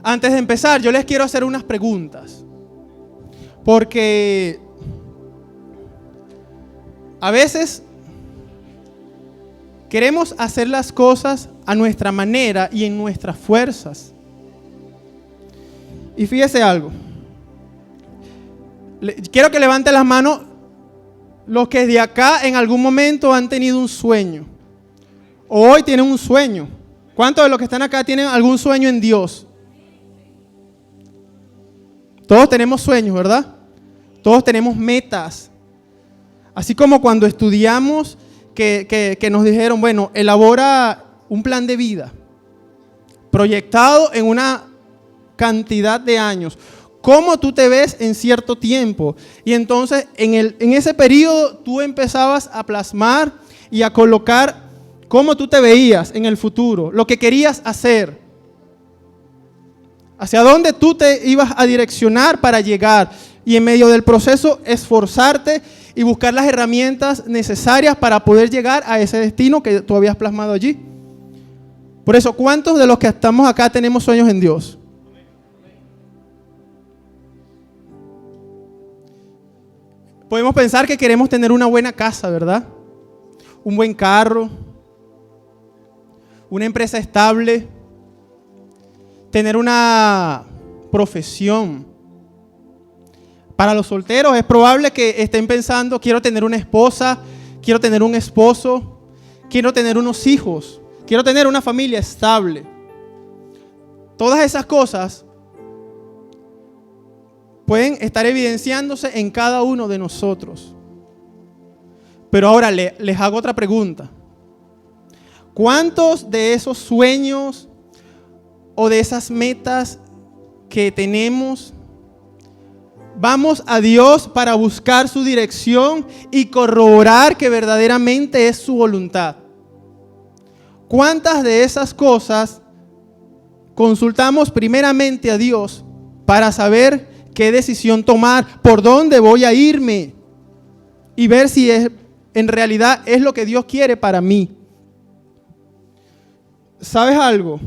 Antes de empezar, yo les quiero hacer unas preguntas. Porque a veces queremos hacer las cosas a nuestra manera y en nuestras fuerzas. Y fíjese algo. Quiero que levante las manos los que de acá en algún momento han tenido un sueño. O hoy tienen un sueño. ¿Cuántos de los que están acá tienen algún sueño en Dios? Todos tenemos sueños, ¿verdad? Todos tenemos metas. Así como cuando estudiamos que nos dijeron, bueno, elabora un plan de vida proyectado en una cantidad de años. ¿Cómo tú te ves en cierto tiempo? Y entonces en ese periodo tú empezabas a plasmar y a colocar cómo tú te veías en el futuro, lo que querías hacer. Hacia dónde tú te ibas a direccionar para llegar y en medio del proceso esforzarte y buscar las herramientas necesarias para poder llegar a ese destino que tú habías plasmado allí. Por eso, ¿cuántos de los que estamos acá tenemos sueños en Dios? Podemos pensar que queremos tener una buena casa, ¿verdad? Un buen carro, una empresa estable, tener una profesión. Para los solteros es probable que estén pensando, quiero tener una esposa, quiero tener un esposo, quiero tener unos hijos, quiero tener una familia estable. Todas esas cosas pueden estar evidenciándose en cada uno de nosotros. Pero ahora les hago otra pregunta. ¿Cuántos de esos sueños o de esas metas que tenemos, vamos a Dios para buscar su dirección y corroborar que verdaderamente es su voluntad? ¿Cuántas de esas cosas consultamos primeramente a Dios para saber qué decisión tomar, por dónde voy a irme y ver si en realidad es lo que Dios quiere para mí? ¿Sabes algo?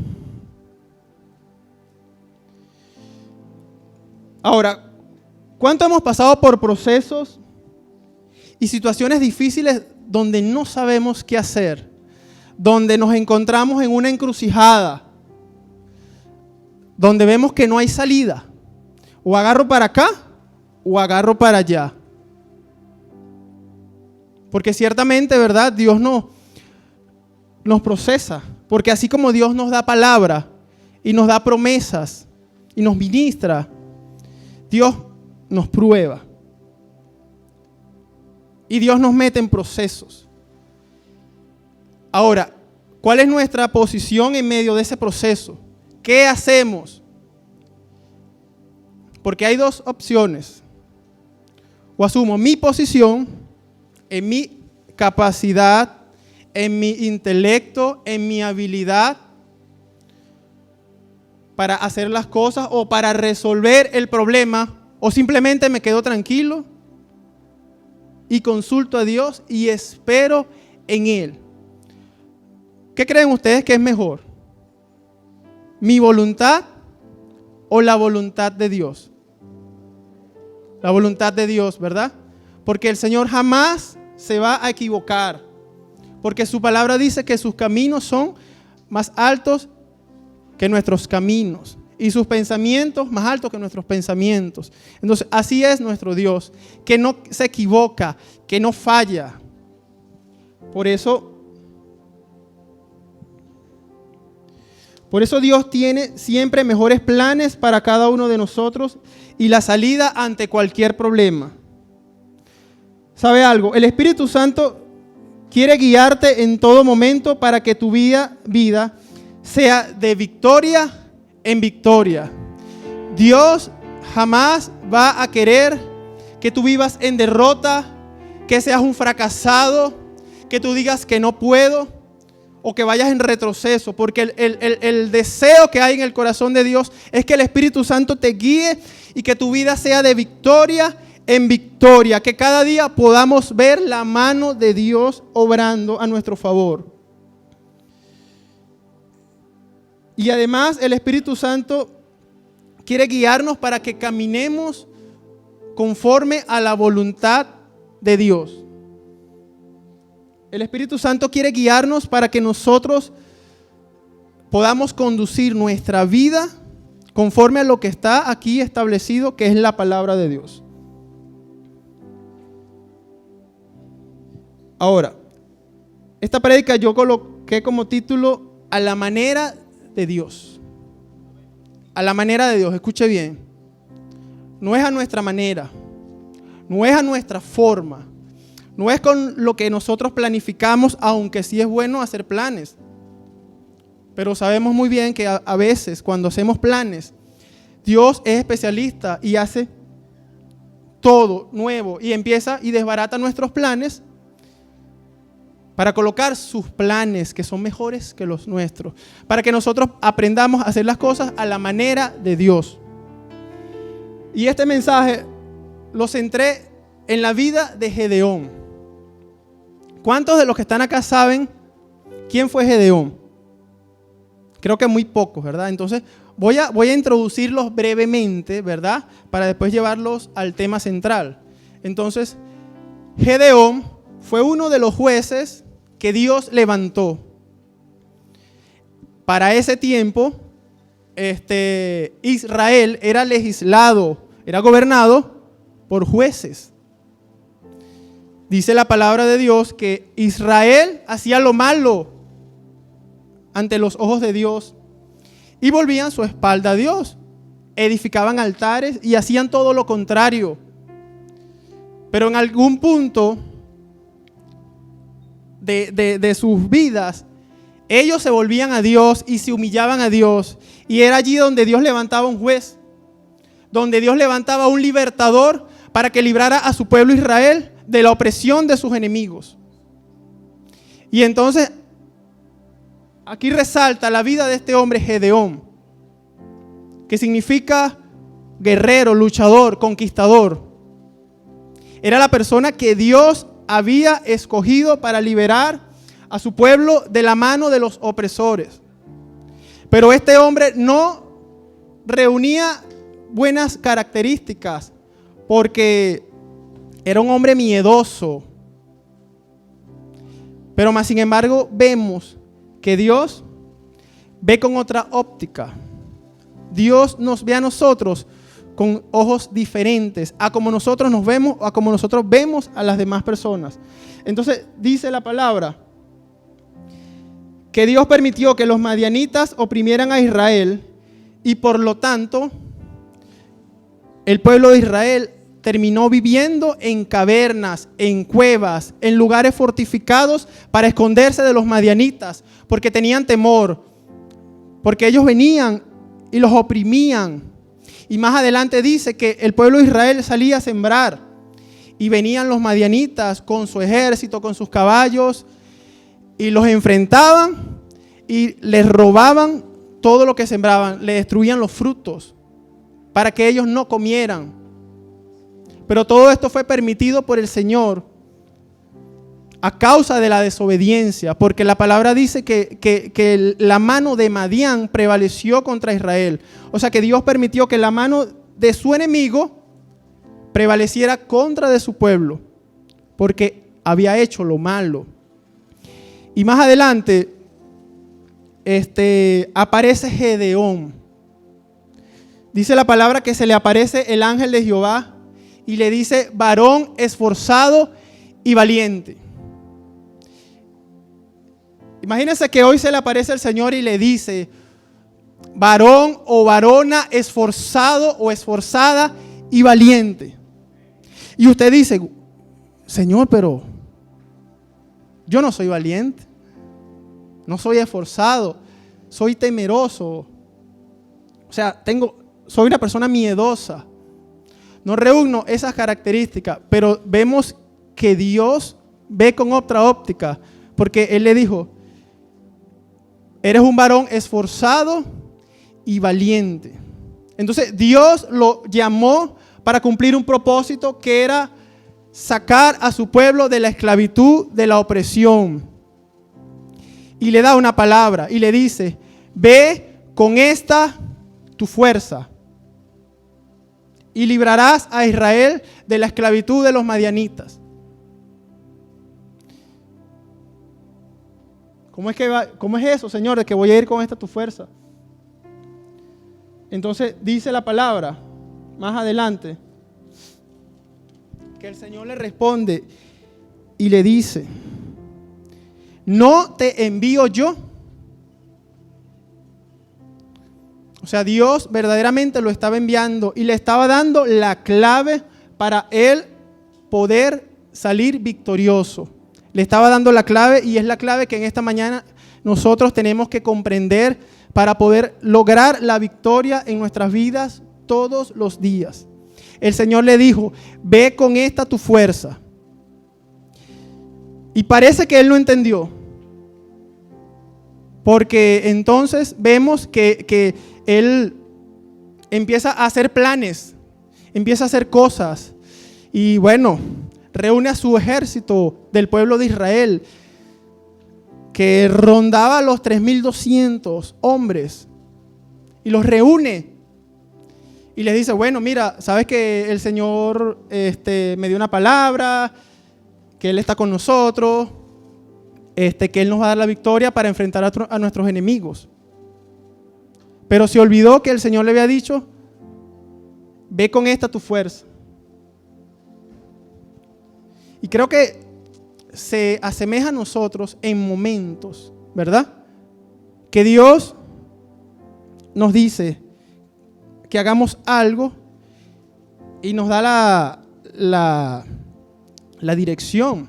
Ahora, ¿cuánto hemos pasado por procesos y situaciones difíciles donde no sabemos qué hacer? Donde nos encontramos en una encrucijada, donde vemos que no hay salida. O agarro para acá o agarro para allá. Porque ciertamente, ¿verdad? Dios nos procesa. Porque así como Dios nos da palabra y nos da promesas y nos ministra, Dios nos prueba. Y Dios nos mete en procesos. Ahora, ¿cuál es nuestra posición en medio de ese proceso? ¿Qué hacemos? Porque hay dos opciones. O asumo mi posición en mi capacidad, en mi intelecto, en mi habilidad para hacer las cosas o para resolver el problema, o simplemente me quedo tranquilo y consulto a Dios y espero en Él. ¿Qué creen ustedes que es mejor? ¿Mi voluntad o la voluntad de Dios? La voluntad de Dios, ¿verdad? Porque el Señor jamás se va a equivocar. Porque su palabra dice que sus caminos son más altos que nuestros caminos y sus pensamientos más altos que nuestros pensamientos. Entonces, así es nuestro Dios, que no se equivoca, que no falla. Por eso Dios tiene siempre mejores planes para cada uno de nosotros y la salida ante cualquier problema. ¿Sabe algo? El Espíritu Santo quiere guiarte en todo momento para que tu vida sea de victoria en victoria. Dios jamás va a querer que tú vivas en derrota, que seas un fracasado, que tú digas que no puedo o que vayas en retroceso, porque el deseo que hay en el corazón de Dios es que el Espíritu Santo te guíe y que tu vida sea de victoria en victoria, que cada día podamos ver la mano de Dios obrando a nuestro favor. Y además el Espíritu Santo quiere guiarnos para que caminemos conforme a la voluntad de Dios. El Espíritu Santo quiere guiarnos para que nosotros podamos conducir nuestra vida conforme a lo que está aquí establecido, que es la palabra de Dios. Ahora, esta prédica yo coloqué como título "A la manera de Dios". A la manera de Dios, escuche bien. No es a nuestra manera, no es a nuestra forma, no es con lo que nosotros planificamos, aunque sí es bueno hacer planes. Pero sabemos muy bien que a veces cuando hacemos planes, Dios es especialista y hace todo nuevo y empieza y desbarata nuestros planes para colocar sus planes que son mejores que los nuestros, para que nosotros aprendamos a hacer las cosas a la manera de Dios. Y este mensaje lo centré en la vida de Gedeón. ¿Cuántos de los que están acá saben quién fue Gedeón? Creo que muy pocos, ¿verdad? Entonces voy a introducirlos brevemente, ¿verdad? Para después llevarlos al tema central. Entonces, Gedeón fue uno de los jueces que Dios levantó. Para ese tiempo, Israel era legislado, era gobernado por jueces. Dice la palabra de Dios que Israel hacía lo malo ante los ojos de Dios y volvían su espalda a Dios, edificaban altares y hacían todo lo contrario. Pero en algún punto de sus vidas, ellos se volvían a Dios y se humillaban a Dios, y era allí donde Dios levantaba un juez, donde Dios levantaba un libertador para que librara a su pueblo Israel de la opresión de sus enemigos. Y entonces aquí resalta la vida de este hombre Gedeón, que significa guerrero, luchador, conquistador. Era la persona que Dios había escogido para liberar a su pueblo de la mano de los opresores. Pero este hombre no reunía buenas características, porque era un hombre miedoso. Pero más sin embargo vemos que Dios ve con otra óptica. Dios nos ve a nosotros con ojos diferentes a como nosotros nos vemos o a como nosotros vemos a las demás personas. Entonces dice la palabra que Dios permitió que los madianitas oprimieran a Israel, y por lo tanto el pueblo de Israel terminó viviendo en cavernas, en cuevas, en lugares fortificados para esconderse de los madianitas, porque tenían temor, porque ellos venían y los oprimían. Y más adelante dice que el pueblo de Israel salía a sembrar y venían los madianitas con su ejército, con sus caballos, y los enfrentaban y les robaban todo lo que sembraban, le destruían los frutos para que ellos no comieran. Pero todo esto fue permitido por el Señor a causa de la desobediencia, porque la palabra dice que la mano de Madián prevaleció contra Israel. O sea que Dios permitió que la mano de su enemigo prevaleciera contra de su pueblo, porque había hecho lo malo. Y más adelante aparece Gedeón. Dice la palabra que se le aparece el ángel de Jehová y le dice: varón esforzado y valiente. Imagínense que hoy se le aparece el Señor y le dice: varón o varona esforzado o esforzada y valiente. Y usted dice: Señor, pero yo no soy valiente, no soy esforzado, soy temeroso. O sea, soy una persona miedosa. No reúno esas características, pero vemos que Dios ve con otra óptica, porque Él le dijo: eres un varón esforzado y valiente. Entonces Dios lo llamó para cumplir un propósito, que era sacar a su pueblo de la esclavitud, de la opresión. Y le da una palabra y le dice: ve con esta tu fuerza y librarás a Israel de la esclavitud de los madianitas. ¿Cómo es eso, Señor, de que voy a ir con esta tu fuerza? Entonces dice la palabra, más adelante, que el Señor le responde y le dice, ¿no te envío yo? O sea, Dios verdaderamente lo estaba enviando y le estaba dando la clave para él poder salir victorioso. Le estaba dando la clave y es la clave que en esta mañana nosotros tenemos que comprender para poder lograr la victoria en nuestras vidas todos los días. El Señor le dijo, ve con esta tu fuerza. Y parece que él no entendió. Porque entonces vemos que él empieza a hacer planes, empieza a hacer cosas. Y bueno, reúne a su ejército del pueblo de Israel, que rondaba los 3,200 hombres. Y los reúne. Y les dice, bueno, mira, sabes que el Señor me dio una palabra, que Él está con nosotros, que Él nos va a dar la victoria para enfrentar a nuestros enemigos. Pero se olvidó que el Señor le había dicho, ve con esta tu fuerza. Y creo que se asemeja a nosotros en momentos, ¿verdad? Que Dios nos dice que hagamos algo y nos da la dirección.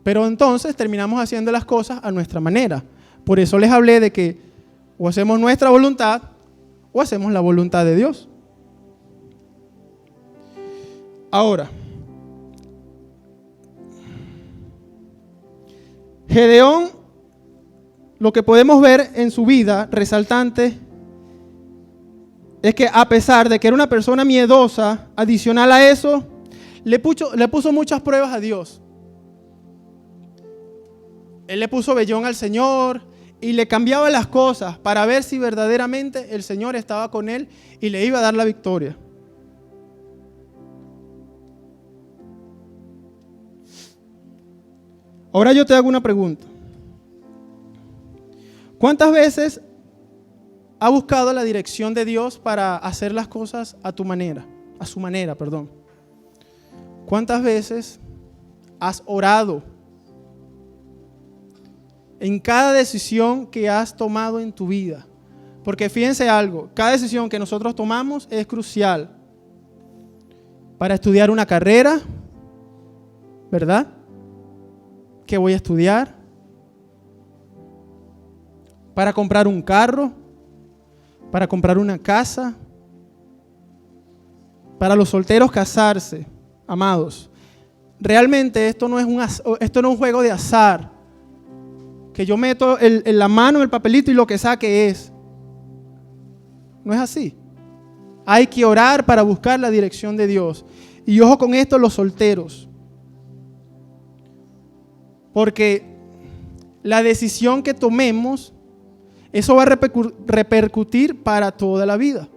Pero entonces terminamos haciendo las cosas a nuestra manera. Por eso les hablé de que o hacemos nuestra voluntad o hacemos la voluntad de Dios. Ahora, Gedeón, lo que podemos ver en su vida resaltante es que a pesar de que era una persona miedosa, adicional a eso, le puso muchas pruebas a Dios. Él le puso vellón al Señor y le cambiaba las cosas para ver si verdaderamente el Señor estaba con él y le iba a dar la victoria. Ahora yo te hago una pregunta. ¿Cuántas veces has buscado la dirección de Dios para hacer las cosas a su manera? ¿Cuántas veces has orado en cada decisión que has tomado en tu vida? Porque fíjense algo, cada decisión que nosotros tomamos es crucial para estudiar una carrera, ¿verdad? ¿Qué voy a estudiar? Para comprar un carro, para comprar una casa, para los solteros casarse, amados. Realmente esto no es un juego de azar, que yo meto en la mano el papelito y lo que saque es. No es así. Hay que orar para buscar la dirección de Dios. Y ojo con esto, los solteros. Porque la decisión que tomemos, eso va a repercutir para toda la vida.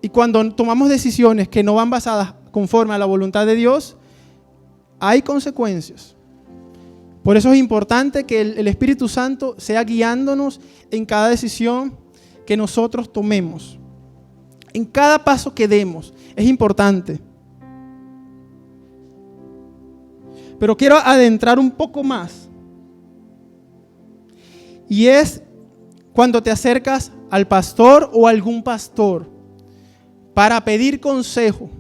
Y cuando tomamos decisiones que no van basadas conforme a la voluntad de Dios, hay consecuencias. Por eso es importante que el Espíritu Santo sea guiándonos en cada decisión que nosotros tomemos. En cada paso que demos, es importante. Pero quiero adentrar un poco más. Y es cuando te acercas al pastor o a algún pastor para pedir consejo.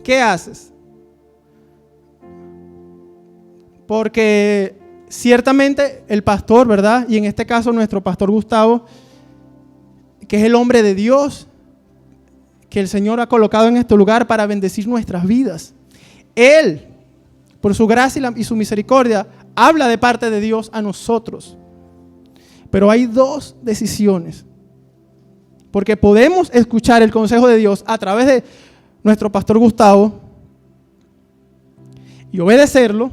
¿Qué haces? Porque ciertamente el pastor, ¿verdad? Y en este caso nuestro pastor Gustavo, que es el hombre de Dios, que el Señor ha colocado en este lugar para bendecir nuestras vidas. Él, por su gracia y su misericordia, habla de parte de Dios a nosotros. Pero hay dos decisiones. Porque podemos escuchar el consejo de Dios a través de nuestro pastor Gustavo y obedecerlo,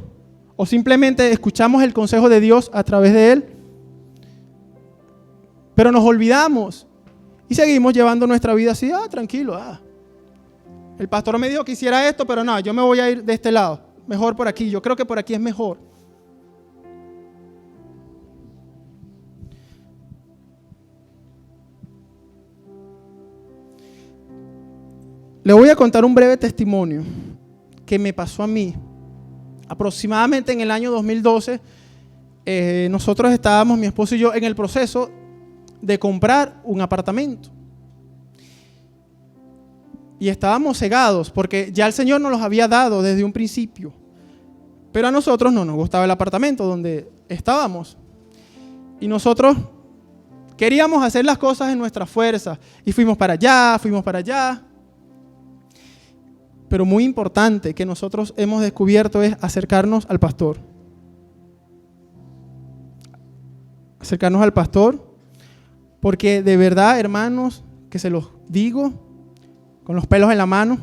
o simplemente escuchamos el consejo de Dios a través de él, Pero nos olvidamos y seguimos llevando nuestra vida así, tranquilo. El pastor me dijo que hiciera esto, pero no, yo me voy a ir de este lado. Mejor por aquí, yo creo que por aquí es mejor. Le voy a contar un breve testimonio que me pasó a mí. Aproximadamente en el año 2012, nosotros estábamos, mi esposo y yo, en el proceso de comprar un apartamento. Y estábamos cegados porque ya el Señor nos los había dado desde un principio. Pero a nosotros no nos gustaba el apartamento donde estábamos. Y nosotros queríamos hacer las cosas en nuestra fuerza. Y fuimos para allá. Pero muy importante que nosotros hemos descubierto es acercarnos al pastor. Acercarnos al pastor, porque de verdad, hermanos, que se los digo, con los pelos en la mano,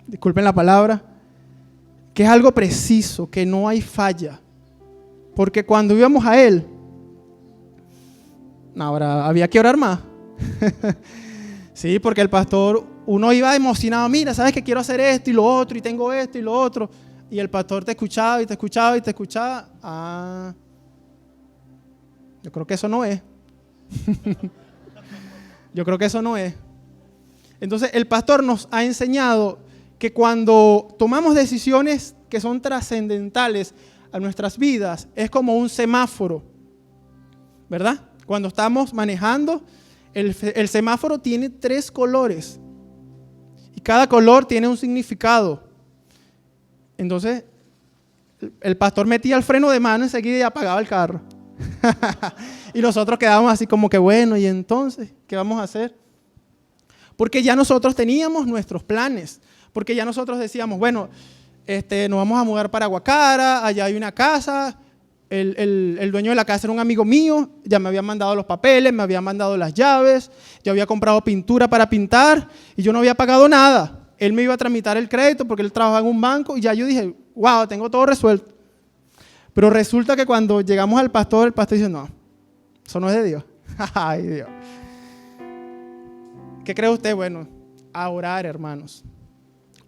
disculpen la palabra, que es algo preciso, que no hay falla. Porque cuando íbamos a él, ahora había que orar más. Sí, porque el pastor, uno iba emocionado, mira, sabes que quiero hacer esto y lo otro, y tengo esto y lo otro. Y el pastor te escuchaba y te escuchaba y te escuchaba. Yo creo que eso no es. Yo creo que eso no es. Entonces el pastor nos ha enseñado que cuando tomamos decisiones que son trascendentales a nuestras vidas, es como un semáforo, ¿verdad? Cuando estamos manejando, el semáforo tiene 3 colores y cada color tiene un significado. Entonces el pastor metía el freno de mano enseguida y apagaba el carro. Y nosotros quedábamos así como que bueno, ¿y entonces qué vamos a hacer? Porque ya nosotros teníamos nuestros planes, porque ya nosotros decíamos, bueno, nos vamos a mudar para Guacara, allá hay una casa, el dueño de la casa era un amigo mío, ya me habían mandado los papeles, me habían mandado las llaves, yo había comprado pintura para pintar y yo no había pagado nada. Él me iba a tramitar el crédito porque él trabajaba en un banco y ya yo dije, wow, tengo todo resuelto. Pero resulta que cuando llegamos al pastor, el pastor dice, no, eso no es de Dios. Ay, Dios. ¿Qué cree usted? Bueno, a orar, hermanos.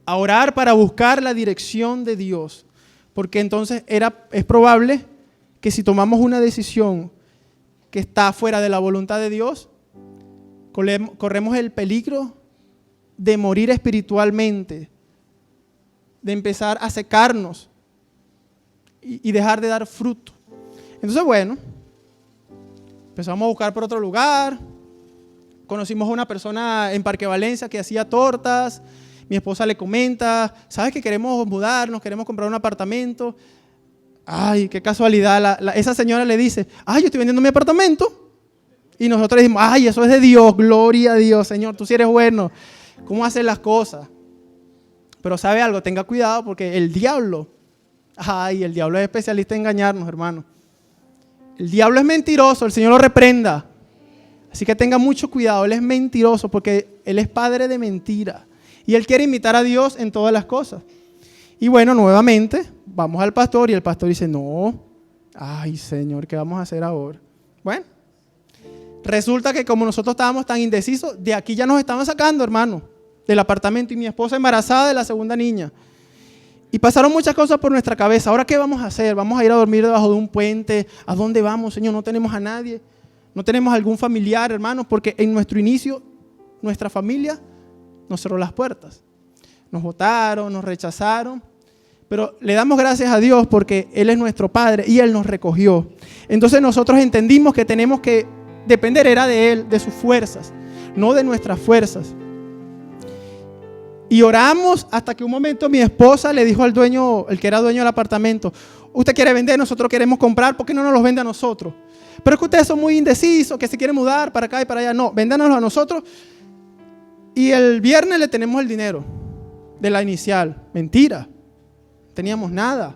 A orar para buscar la dirección de Dios. Porque entonces es probable que si tomamos una decisión que está fuera de la voluntad de Dios, corremos el peligro de morir espiritualmente, de empezar a secarnos y dejar de dar fruto. Entonces, bueno, empezamos a buscar por otro lugar. Conocimos a una persona en Parque Valencia que hacía tortas. Mi esposa le comenta, ¿sabes que queremos mudarnos, queremos comprar un apartamento? Ay, qué casualidad. Esa señora le dice, ay, yo estoy vendiendo mi apartamento. Y nosotros le decimos, ay, eso es de Dios, gloria a Dios, Señor, tú sí eres bueno. ¿Cómo haces las cosas? Pero ¿sabe algo? Tenga cuidado porque el diablo es especialista en engañarnos, hermano. El diablo es mentiroso, el Señor lo reprenda. Así que tenga mucho cuidado, él es mentiroso porque él es padre de mentira. Y él quiere imitar a Dios en todas las cosas. Y bueno, nuevamente, vamos al pastor y el pastor dice, no, ay Señor, ¿qué vamos a hacer ahora? Bueno, resulta que como nosotros estábamos tan indecisos, de aquí ya nos estaban sacando, hermano, del apartamento y mi esposa embarazada de la segunda niña. Y pasaron muchas cosas por nuestra cabeza. ¿Ahora qué vamos a hacer? ¿Vamos a ir a dormir debajo de un puente? ¿A dónde vamos, Señor? No tenemos a nadie. No tenemos algún familiar, hermanos, porque en nuestro inicio, nuestra familia nos cerró las puertas. Nos botaron, nos rechazaron. Pero le damos gracias a Dios porque Él es nuestro Padre y Él nos recogió. Entonces nosotros entendimos que tenemos que depender era de Él, de sus fuerzas, no de nuestras fuerzas. Y oramos hasta que un momento mi esposa le dijo al dueño, el que era dueño del apartamento, usted quiere vender, nosotros queremos comprar, ¿por qué no nos los vende a nosotros? Pero es que ustedes son muy indecisos, que se quieren mudar para acá y para allá. No, véndanoslo a nosotros y el viernes le tenemos el dinero de la inicial. Mentira, teníamos nada.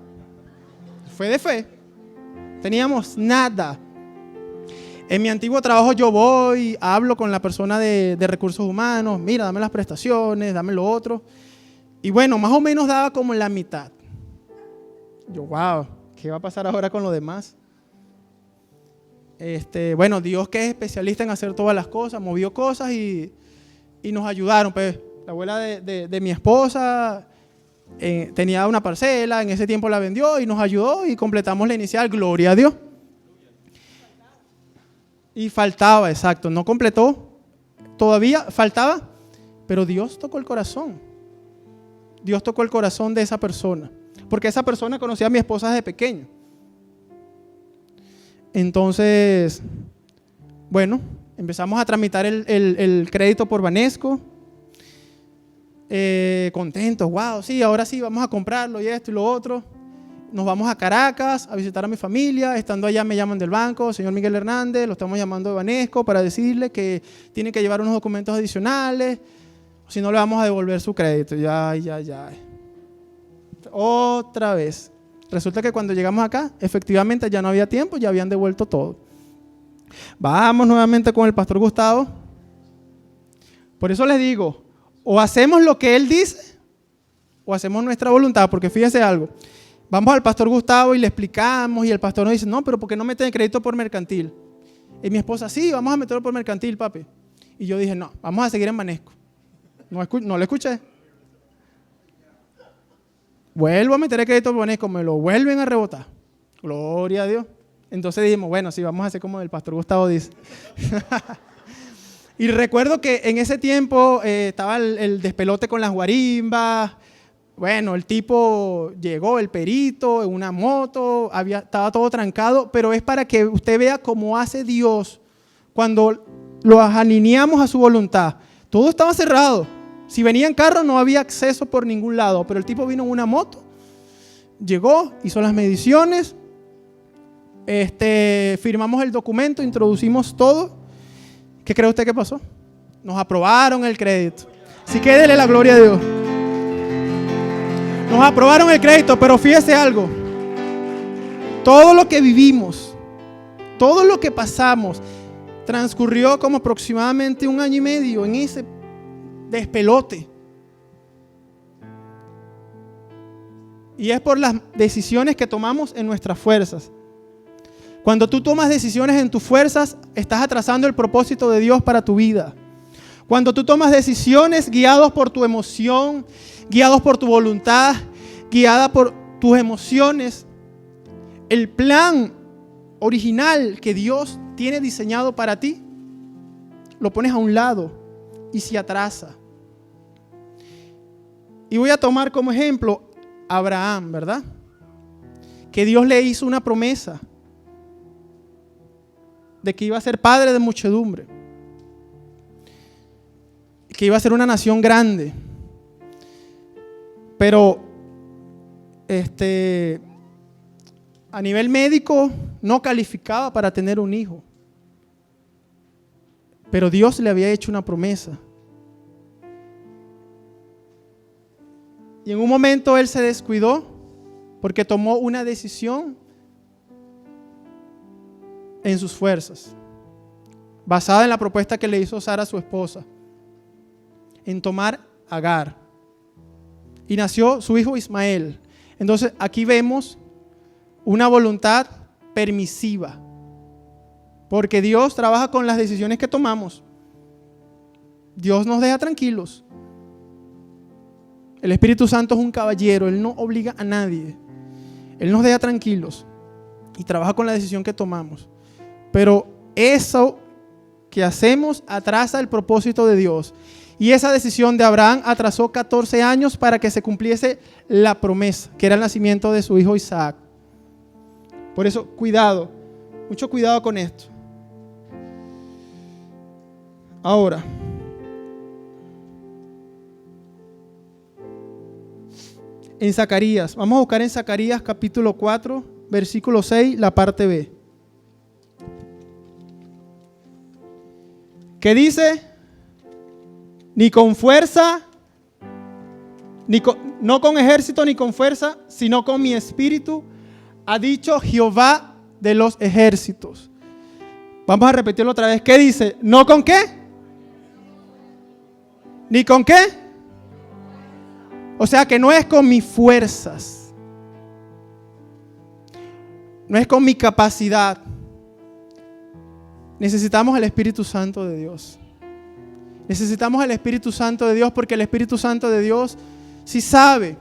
Fue de fe, teníamos nada. En mi antiguo trabajo yo voy, hablo con la persona de recursos humanos, mira, dame las prestaciones, dame lo otro. Y bueno, más o menos daba como la mitad. Yo, wow, ¿qué va a pasar ahora con lo demás? Bueno, Dios, que es especialista en hacer todas las cosas, movió cosas y nos ayudaron. Pues la abuela de mi esposa tenía una parcela, en ese tiempo la vendió y nos ayudó y completamos la inicial, gloria a Dios. Y faltaba, exacto, no completó, todavía faltaba, pero Dios tocó el corazón. Dios tocó el corazón de esa persona, porque esa persona conocía a mi esposa desde pequeño. Entonces, bueno, empezamos a tramitar el crédito por Banesco. Contentos, wow, sí, ahora sí, vamos a comprarlo y esto y lo otro. Nos vamos a Caracas a visitar a mi familia. Estando allá me llaman del banco, señor Miguel Hernández, lo estamos llamando de Banesco para decirle que tiene que llevar unos documentos adicionales, si no le vamos a devolver su crédito. Ya. Otra vez. Resulta que cuando llegamos acá, efectivamente ya no había tiempo, ya habían devuelto todo. Vamos nuevamente con el pastor Gustavo. Por eso les digo, o hacemos lo que él dice, o hacemos nuestra voluntad, porque fíjese algo. Vamos al pastor Gustavo y le explicamos y el pastor nos dice, no, pero ¿por qué no meten el crédito por mercantil? Y mi esposa, sí, vamos a meterlo por mercantil, papi. Y yo dije, no, vamos a seguir en Banesco. No lo escuché. Vuelvo a meter el crédito por Banesco, me lo vuelven a rebotar. Gloria a Dios. Entonces dijimos, bueno, sí, vamos a hacer como el pastor Gustavo dice. Y recuerdo que en ese tiempo estaba el despelote con las guarimbas. Bueno, el tipo llegó, el perito, en una moto, estaba todo trancado, pero es para que usted vea cómo hace Dios cuando lo alineamos a su voluntad. Todo estaba cerrado. Si venía en carro no había acceso por ningún lado, pero el tipo vino en una moto, llegó, hizo las mediciones, firmamos el documento, introducimos todo. ¿Qué cree usted que pasó? Nos aprobaron el crédito. Así que dele la gloria a Dios. Nos aprobaron el crédito, pero fíjese algo. Todo lo que vivimos, todo lo que pasamos, transcurrió como aproximadamente 1 año y medio en ese despelote. Y es por las decisiones que tomamos en nuestras fuerzas. Cuando tú tomas decisiones en tus fuerzas, estás atrasando el propósito de Dios para tu vida. Cuando tú tomas decisiones guiados por tu emoción, guiados por tu voluntad, guiada por tus emociones, el plan original que Dios tiene diseñado para ti, lo pones a un lado y se atrasa. Y voy a tomar como ejemplo a Abraham, ¿verdad? Que Dios le hizo una promesa de que iba a ser padre de muchedumbre, que iba a ser una nación grande. Pero a nivel médico no calificaba para tener un hijo. Pero Dios le había hecho una promesa. Y en un momento él se descuidó porque tomó una decisión en sus fuerzas, basada en la propuesta que le hizo Sara a su esposa, en tomar Agar. Y nació su hijo Ismael. Entonces aquí vemos una voluntad permisiva, porque Dios trabaja con las decisiones que tomamos. Dios nos deja tranquilos. El Espíritu Santo es un caballero, Él no obliga a nadie. Él nos deja tranquilos y trabaja con la decisión que tomamos. Pero eso que hacemos atrasa el propósito de Dios. Y esa decisión de Abraham atrasó 14 años para que se cumpliese la promesa, que era el nacimiento de su hijo Isaac. Por eso, cuidado, mucho cuidado con esto. Ahora, en Zacarías, vamos a buscar en Zacarías capítulo 4, versículo 6, la parte B. ¿Qué dice? Ni con fuerza, no con ejército ni con fuerza, sino con mi espíritu, ha dicho Jehová de los ejércitos. Vamos a repetirlo otra vez. ¿Qué dice? ¿No con qué? ¿Ni con qué? O sea que no es con mis fuerzas, no es con mi capacidad, necesitamos el Espíritu Santo de Dios. Necesitamos el Espíritu Santo de Dios porque el Espíritu Santo de Dios sí sabe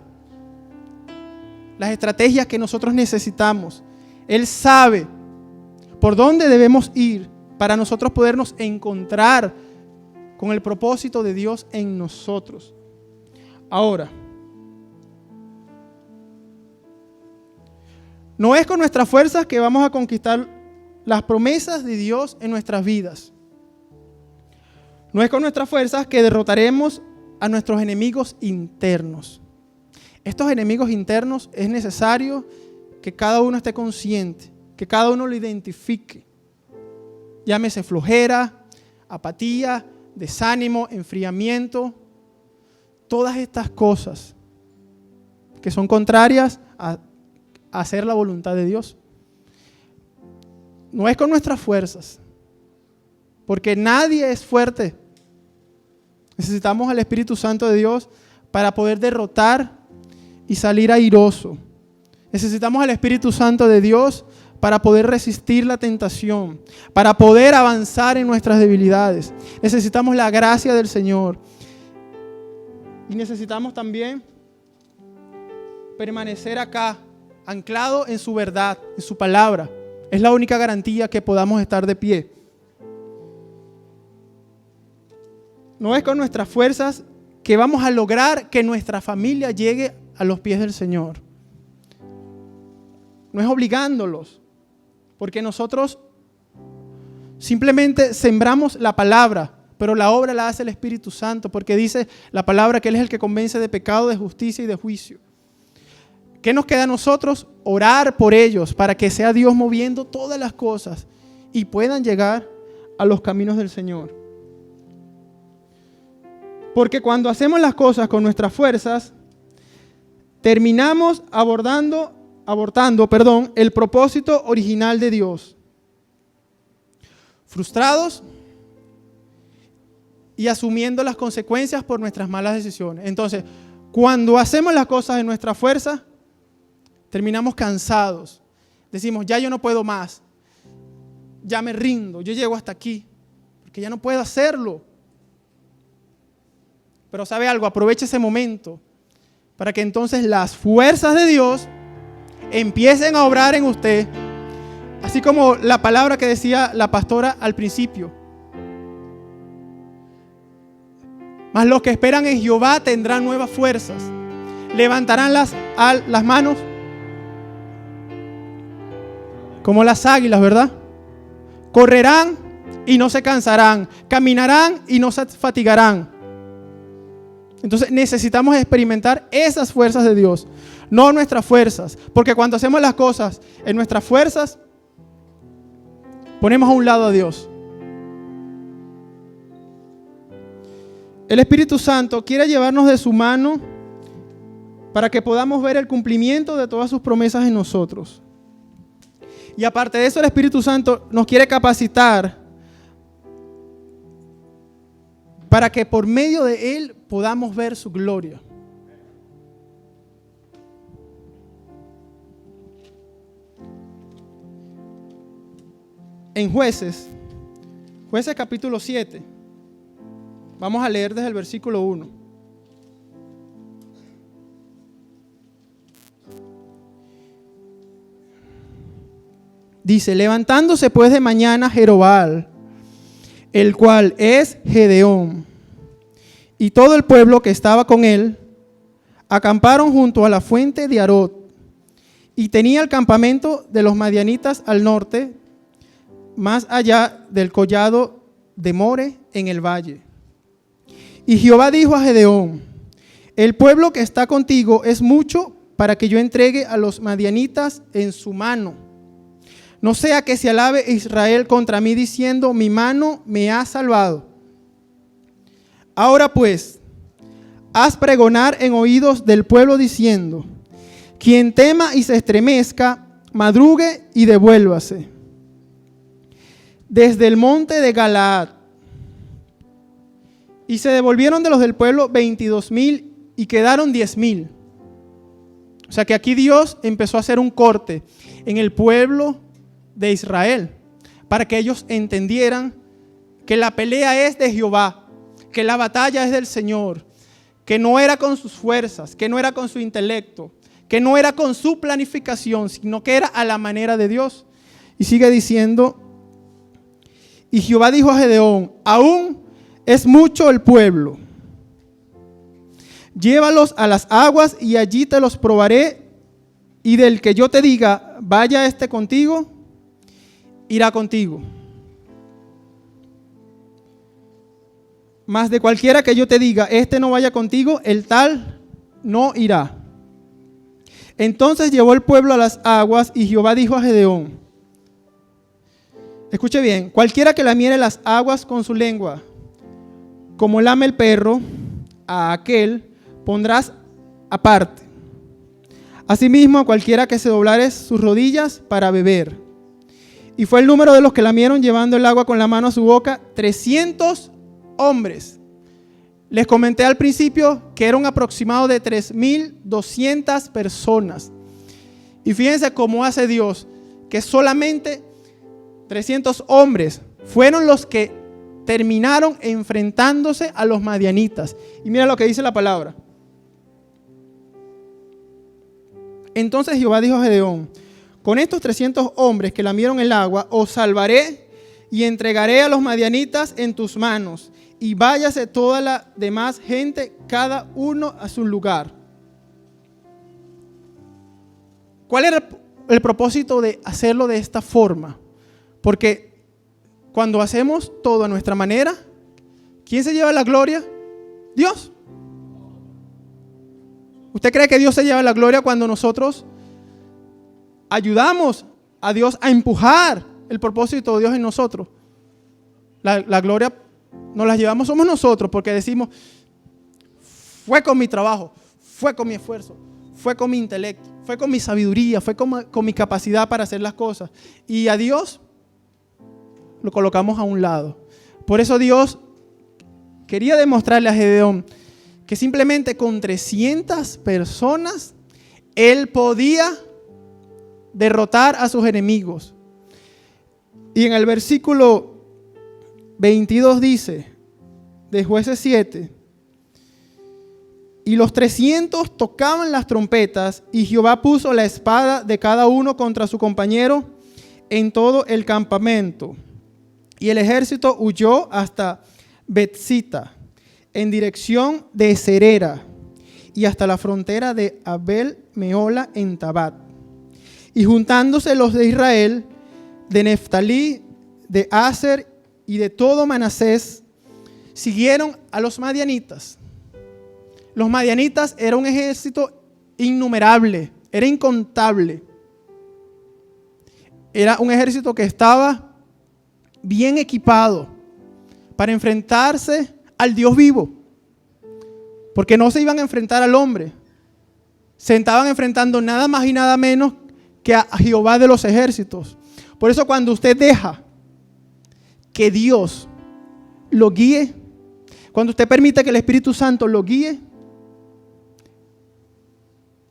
las estrategias que nosotros necesitamos. Él sabe por dónde debemos ir para nosotros podernos encontrar con el propósito de Dios en nosotros. Ahora, no es con nuestras fuerzas que vamos a conquistar las promesas de Dios en nuestras vidas. No es con nuestras fuerzas que derrotaremos a nuestros enemigos internos. Estos enemigos internos es necesario que cada uno esté consciente, que cada uno lo identifique. Llámese flojera, apatía, desánimo, enfriamiento, todas estas cosas que son contrarias a hacer la voluntad de Dios. No es con nuestras fuerzas, porque nadie es fuerte. Necesitamos al Espíritu Santo de Dios para poder derrotar y salir airoso. Necesitamos al Espíritu Santo de Dios para poder resistir la tentación, para poder avanzar en nuestras debilidades. Necesitamos la gracia del Señor. Y necesitamos también permanecer acá, anclado en su verdad, en su palabra. Es la única garantía que podamos estar de pie. No es con nuestras fuerzas que vamos a lograr que nuestra familia llegue a los pies del Señor. No es obligándolos, porque nosotros simplemente sembramos la palabra, pero la obra la hace el Espíritu Santo, porque dice la palabra que Él es el que convence de pecado, de justicia y de juicio. ¿Qué nos queda a nosotros? Orar por ellos para que sea Dios moviendo todas las cosas y puedan llegar a los caminos del Señor. Porque cuando hacemos las cosas con nuestras fuerzas, terminamos abortando el propósito original de Dios. Frustrados y asumiendo las consecuencias por nuestras malas decisiones. Entonces, cuando hacemos las cosas en nuestra fuerza, terminamos cansados. Decimos, ya yo no puedo más. Ya me rindo, yo llego hasta aquí, porque ya no puedo hacerlo. Pero ¿sabe algo? Aproveche ese momento para que entonces las fuerzas de Dios empiecen a obrar en usted. Así como la palabra que decía la pastora al principio. Mas los que esperan en Jehová tendrán nuevas fuerzas. Levantarán las manos como las águilas, ¿verdad? Correrán y no se cansarán. Caminarán y no se fatigarán. Entonces necesitamos experimentar esas fuerzas de Dios, no nuestras fuerzas. Porque cuando hacemos las cosas en nuestras fuerzas, ponemos a un lado a Dios. El Espíritu Santo quiere llevarnos de su mano para que podamos ver el cumplimiento de todas sus promesas en nosotros. Y aparte de eso, el Espíritu Santo nos quiere capacitar para que por medio de Él podamos ver su gloria. En Jueces capítulo 7, vamos a leer desde el versículo 1. Dice, levantándose pues de mañana Jerobbaal, el cual es Gedeón, y todo el pueblo que estaba con él, acamparon junto a la fuente de Arot, y tenía el campamento de los madianitas al norte, más allá del collado de More en el valle. Y Jehová dijo a Gedeón, el pueblo que está contigo es mucho para que yo entregue a los madianitas en su mano. No sea que se alabe Israel contra mí diciendo, mi mano me ha salvado. Ahora pues, haz pregonar en oídos del pueblo diciendo, quien tema y se estremezca, madrugue y devuélvase. Desde el monte de Galaad. Y se devolvieron de los del pueblo 22,000 y quedaron 10,000. O sea que aquí Dios empezó a hacer un corte en el pueblo de Israel para que ellos entendieran que la pelea es de Jehová, que la batalla es del Señor, que no era con sus fuerzas, que no era con su intelecto, que no era con su planificación, sino que era a la manera de Dios. Y sigue diciendo, y Jehová dijo a Gedeón, aún es mucho el pueblo, llévalos a las aguas y allí te los probaré, y del que yo te diga, vaya este contigo, irá contigo. Mas de cualquiera que yo te diga, este no vaya contigo, el tal no irá. Entonces llevó el pueblo a las aguas y Jehová dijo a Gedeón, escuche bien, cualquiera que lamiere las aguas con su lengua, como lame el perro, a aquel pondrás aparte. Asimismo, a cualquiera que se doblare sus rodillas para beber. Y fue el número de los que lamieron llevando el agua con la mano a su boca, 300 hombres. Les comenté al principio que era un aproximado de 3.200 personas. Y fíjense cómo hace Dios, que solamente 300 hombres fueron los que terminaron enfrentándose a los madianitas. Y mira lo que dice la palabra. Entonces Jehová dijo a Gedeón, con estos 300 hombres que lamieron el agua, os salvaré y entregaré a los madianitas en tus manos. Y váyase toda la demás gente, cada uno a su lugar. ¿Cuál era el propósito de hacerlo de esta forma? Porque cuando hacemos todo a nuestra manera, ¿quién se lleva la gloria? Dios. ¿Usted cree que Dios se lleva la gloria cuando nosotros ayudamos a Dios a empujar el propósito de Dios en nosotros? La gloria nos la llevamos somos nosotros, porque decimos, fue con mi trabajo, fue con mi esfuerzo, fue con mi intelecto, fue con mi sabiduría, fue con mi capacidad para hacer las cosas. Y a Dios lo colocamos a un lado. Por eso Dios quería demostrarle a Gedeón que simplemente con 300 personas él podía derrotar a sus enemigos. Y en el versículo 22 dice, de Jueces 7, y los 300 tocaban las trompetas, y Jehová puso la espada de cada uno contra su compañero en todo el campamento. Y el ejército huyó hasta Betzita, en dirección de Serera, y hasta la frontera de Abel Meola en Tabat. Y juntándose los de Israel, de Neftalí, de Aser y de todo Manasés, siguieron a los madianitas. Los madianitas era un ejército innumerable, era incontable. Era un ejército que estaba bien equipado para enfrentarse al Dios vivo. Porque no se iban a enfrentar al hombre. Se estaban enfrentando nada más y nada menos que a Jehová de los ejércitos. Por eso cuando usted deja que Dios lo guíe, cuando usted permite que el Espíritu Santo lo guíe,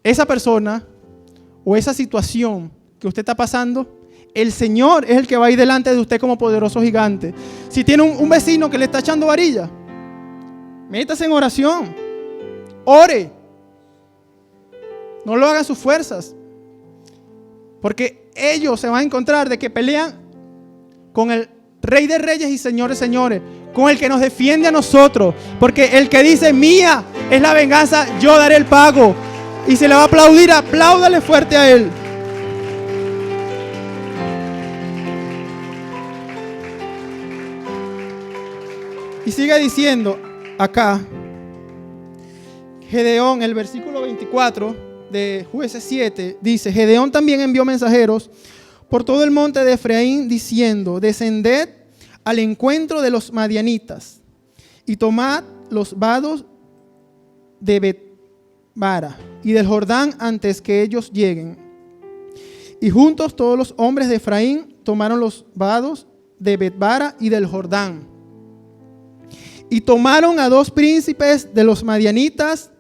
esa persona o esa situación que usted está pasando, el Señor es el que va a ir delante de usted como poderoso gigante. Si tiene un vecino que le está echando varilla, métase en oración, ore, no lo hagan sus fuerzas, porque ellos se van a encontrar de que pelean con el Rey de Reyes y Señor de Señores, con el que nos defiende a nosotros, porque el que dice mía es la venganza, yo daré el pago, y se le va a aplaudir, apláudale fuerte a él. Y sigue diciendo acá, Gedeón, el versículo 24 de Jueces 7, dice, Gedeón también envió mensajeros por todo el monte de Efraín, diciendo, descended al encuentro de los madianitas y tomad los vados de Bet-bara y del Jordán antes que ellos lleguen. Y juntos todos los hombres de Efraín tomaron los vados de Bet-bara y del Jordán. Y tomaron a dos príncipes de los madianitas,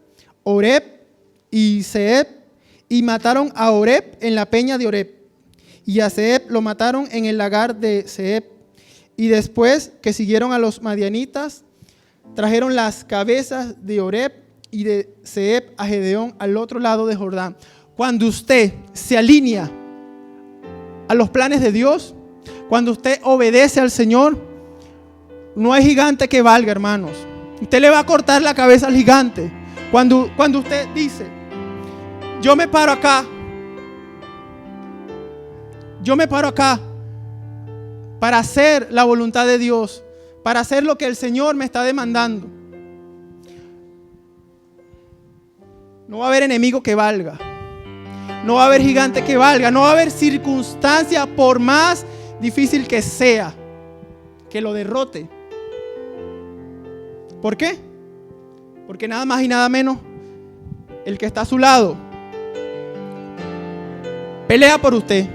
Oreb y Zeeb, y mataron a Oreb en la peña de Oreb, y a Seb lo mataron en el lagar de Seb. Y después que siguieron a los madianitas, trajeron las cabezas de Oreb y de Seb a Gedeón al otro lado de Jordán. Cuando usted se alinea a los planes de Dios, cuando usted obedece al Señor, no hay gigante que valga, hermanos. Usted le va a cortar la cabeza al gigante. Cuando usted dice, yo me paro acá para hacer la voluntad de Dios, para hacer lo que el Señor me está demandando, no va a haber enemigo que valga, no va a haber gigante que valga, no va a haber circunstancia, por más difícil que sea, que lo derrote. ¿Por qué? Porque nada más y nada menos, el que está a su lado pelea por usted.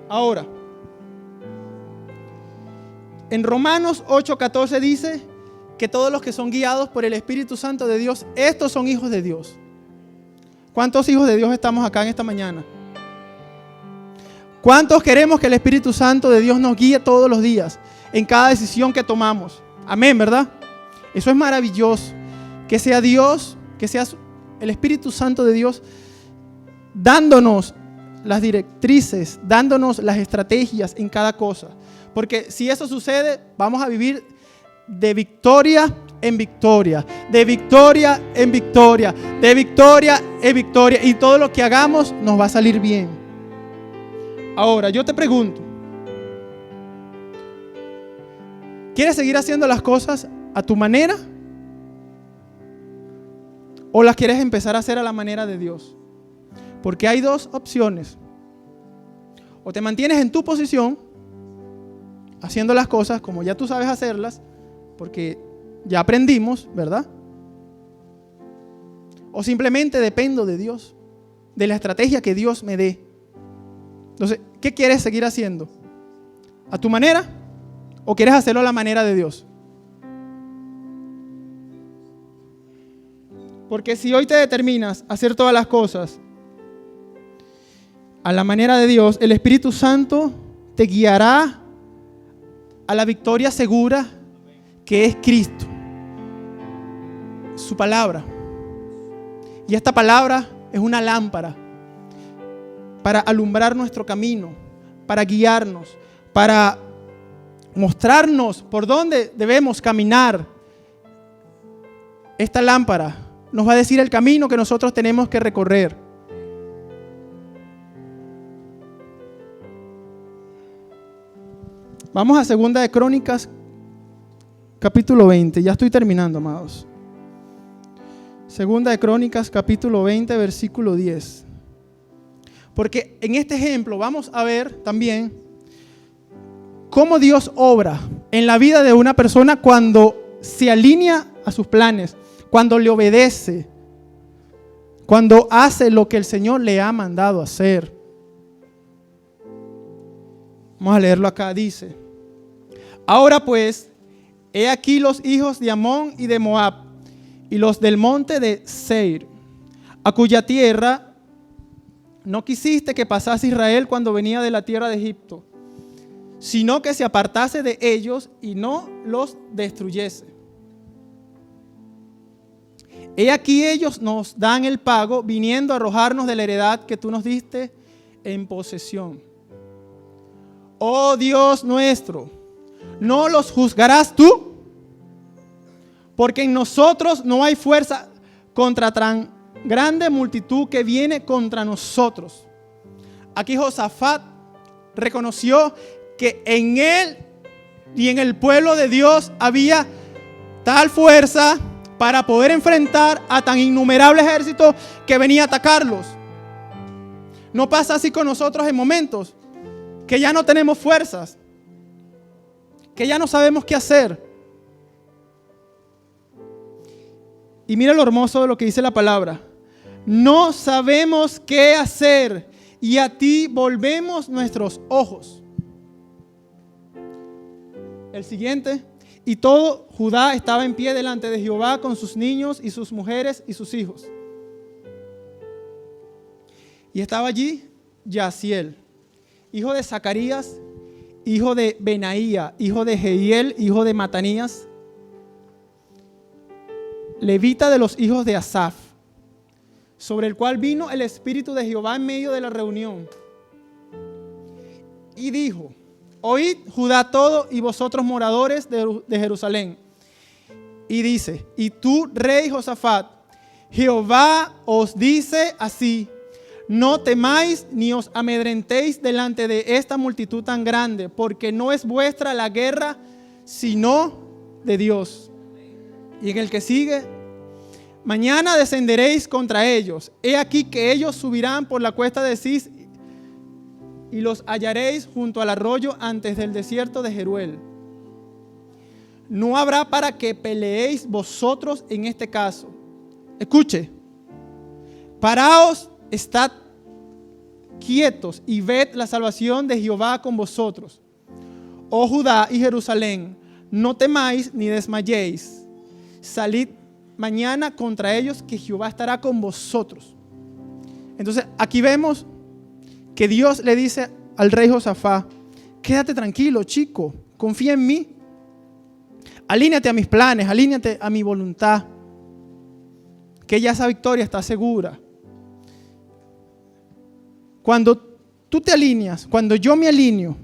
Ahora, en Romanos 8:14 dice que todos los que son guiados por el Espíritu Santo de Dios, estos son hijos de Dios. ¿Cuántos hijos de Dios estamos acá en esta mañana? ¿Cuántos queremos que el Espíritu Santo de Dios nos guíe todos los días en cada decisión que tomamos? Amén, ¿verdad? Eso es maravilloso. Que sea Dios, que sea el Espíritu Santo de Dios dándonos las directrices, dándonos las estrategias en cada cosa. Porque si eso sucede, vamos a vivir de victoria en victoria, de victoria en victoria, de victoria en victoria. Y todo lo que hagamos nos va a salir bien. Ahora, yo te pregunto, ¿quieres seguir haciendo las cosas a tu manera? ¿O las quieres empezar a hacer a la manera de Dios? Porque hay dos opciones. O te mantienes en tu posición, haciendo las cosas como ya tú sabes hacerlas, porque ya aprendimos, ¿verdad? O simplemente dependo de Dios, de la estrategia que Dios me dé. Entonces, ¿qué quieres seguir haciendo? ¿A tu manera? ¿O quieres hacerlo a la manera de Dios? Porque si hoy te determinas a hacer todas las cosas a la manera de Dios, el Espíritu Santo te guiará a la victoria segura que es Cristo, su palabra. Y esta palabra es una lámpara para alumbrar nuestro camino, para guiarnos, para mostrarnos por dónde debemos caminar. Esta lámpara nos va a decir el camino que nosotros tenemos que recorrer. Vamos a 2 de Crónicas, capítulo 20. Ya estoy terminando, amados. 2 de Crónicas, capítulo 20, versículo 10. Porque en este ejemplo vamos a ver también cómo Dios obra en la vida de una persona cuando se alinea a sus planes, cuando le obedece, cuando hace lo que el Señor le ha mandado hacer. Vamos a leerlo acá, dice: ahora pues, he aquí los hijos de Amón y de Moab, y los del monte de Seir, a cuya tierra no quisiste que pasase Israel cuando venía de la tierra de Egipto, sino que se apartase de ellos y no los destruyese. He aquí ellos nos dan el pago, viniendo a arrojarnos de la heredad que tú nos diste en posesión. Oh Dios nuestro, ¿no los juzgarás tú? Porque en nosotros no hay fuerza contra tan grande multitud que viene contra nosotros. Aquí Josafat reconoció que en él y en el pueblo de Dios había tal fuerza para poder enfrentar a tan innumerable ejército que venía a atacarlos. ¿No pasa así con nosotros en momentos que ya no tenemos fuerzas, que ya no sabemos qué hacer? Y mira lo hermoso de lo que dice la palabra: no sabemos qué hacer y a ti volvemos nuestros ojos. El siguiente: y todo Judá estaba en pie delante de Jehová con sus niños y sus mujeres y sus hijos. Y estaba allí Yaasiel, hijo de Zacarías, hijo de Benaía, hijo de Jehiel, hijo de Matanías, levita de los hijos de Asaf, sobre el cual vino el Espíritu de Jehová en medio de la reunión. Y dijo: oíd Judá todo y vosotros moradores de Jerusalén. Y dice: y tú, rey Josafat, Jehová os dice así: no temáis ni os amedrentéis delante de esta multitud tan grande, porque no es vuestra la guerra, sino de Dios. Y en el que sigue: mañana descenderéis contra ellos. He aquí que ellos subirán por la cuesta de Cis y los hallaréis junto al arroyo antes del desierto de Jeruel. No habrá para que peleéis vosotros en este caso. Escuche: paraos, estad quietos y ved la salvación de Jehová con vosotros. Oh Judá y Jerusalén, no temáis ni desmayéis. Salid mañana contra ellos, que Jehová estará con vosotros. Entonces aquí vemos que Dios le dice al rey Josafat: quédate tranquilo, chico, confía en mí. Alíneate a mis planes, alíneate a mi voluntad, que ya esa victoria está segura. Cuando tú te alineas, cuando yo me alineo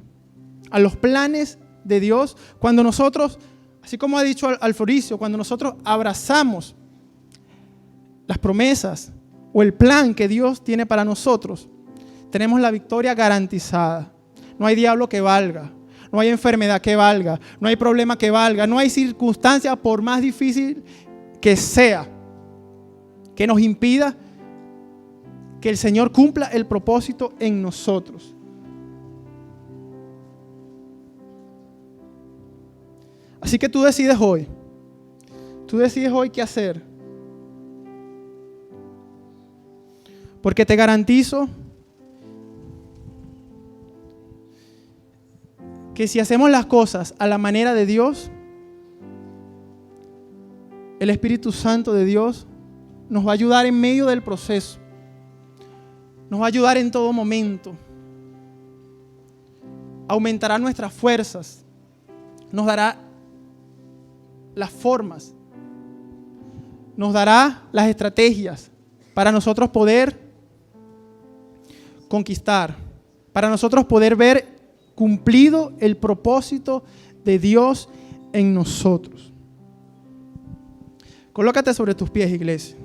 a los planes de Dios, cuando nosotros, así como ha dicho Alforicio, cuando nosotros abrazamos las promesas o el plan que Dios tiene para nosotros, tenemos la victoria garantizada. No hay diablo que valga, no hay enfermedad que valga, no hay problema que valga, no hay circunstancia, por más difícil que sea, que nos impida que el Señor cumpla el propósito en nosotros. Así que tú decides hoy qué hacer. Porque te garantizo que si hacemos las cosas a la manera de Dios, el Espíritu Santo de Dios nos va a ayudar en medio del proceso. Nos va a ayudar en todo momento. Aumentará nuestras fuerzas. Nos dará las formas. Nos dará las estrategias para nosotros poder conquistar. Para nosotros poder ver cumplido el propósito de Dios en nosotros. Colócate sobre tus pies, iglesia.